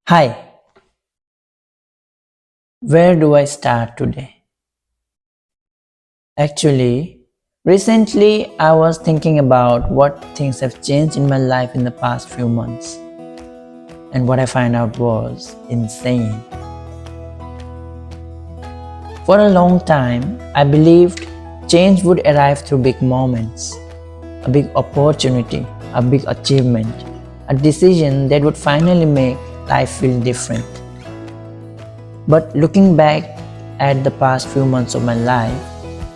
Hi, where do I start today? Actually, recently I was thinking about what things have changed in my life in the past few months, and what I find out was insane. For a long time, I believed change would arrive through big moments, a big opportunity, a big achievement, a decision that would finally make life feel different. But looking back at the past few months of my life,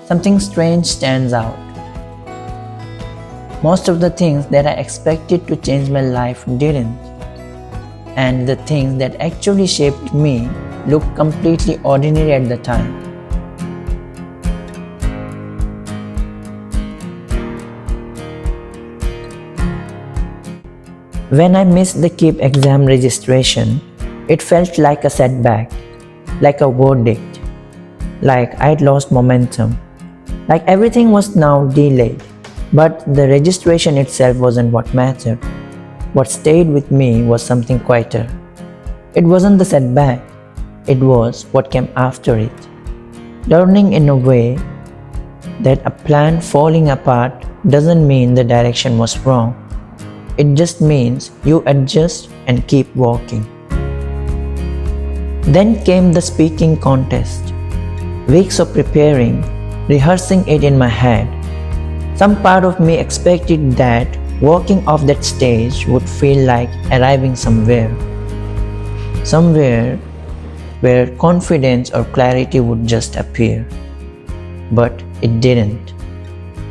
something strange stands out. Most of the things that I expected to change my life didn't, and the things that actually shaped me looked completely ordinary at the time. When I missed the KEEP exam registration, it felt like a setback, like a verdict, like I'd lost momentum, like everything was now delayed. But the registration itself wasn't what mattered. What stayed with me was something quieter. It wasn't the setback, it was what came after it. Learning in a way that a plan falling apart doesn't mean the direction was wrong. It just means you adjust and keep walking. Then came the speaking contest. Weeks of preparing, rehearsing it in my head. Some part of me expected that walking off that stage would feel like arriving somewhere. Somewhere where confidence or clarity would just appear. But it didn't.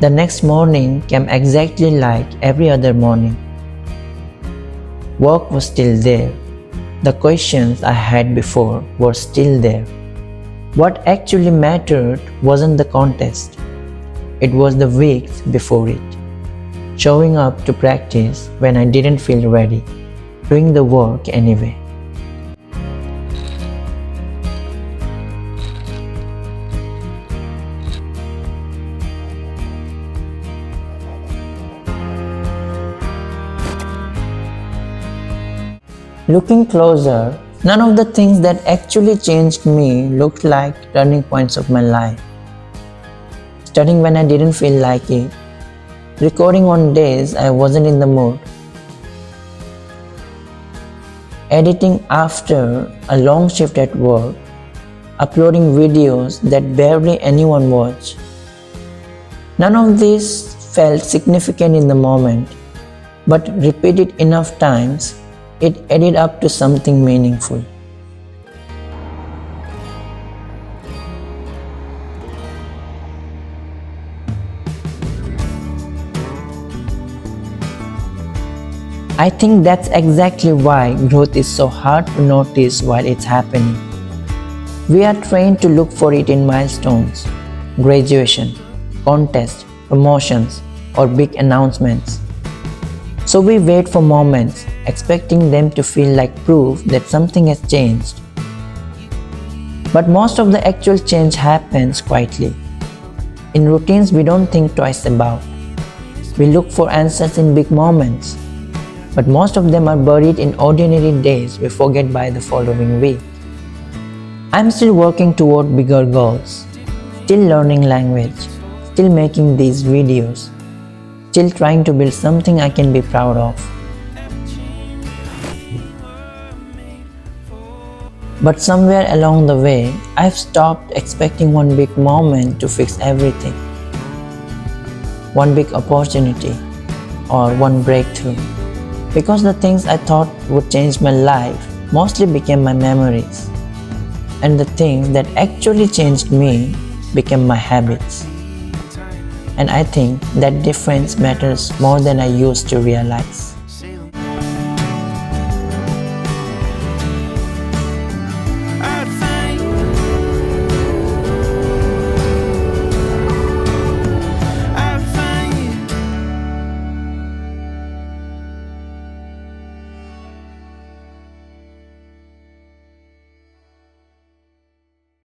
The next morning came exactly like every other morning. Work was still there. The questions I had before were still there. What actually mattered wasn't the contest. It was the weeks before it. Showing up to practice when I didn't feel ready. Doing the work anyway. Looking closer, none of the things that actually changed me looked like turning points of my life. Studying when I didn't feel like it, recording on days I wasn't in the mood, editing after a long shift at work, uploading videos that barely anyone watched. None of this felt significant in the moment, but repeated enough times, it added up to something meaningful. I think that's exactly why growth is so hard to notice while it's happening. We are trained to look for it in milestones, graduation, contests, promotions, or big announcements. So we wait for moments, expecting them to feel like proof that something has changed. But most of the actual change happens quietly, in routines we don't think twice about. We look for answers in big moments, but most of them are buried in ordinary days we forget by the following week. I'm still working toward bigger goals, still learning language, still making these videos, still trying to build something I can be proud of. But somewhere along the way, I've stopped expecting one big moment to fix everything. One big opportunity or one breakthrough. Because the things I thought would change my life mostly became my memories. And the things that actually changed me became my habits. And I think that difference matters more than I used to realize.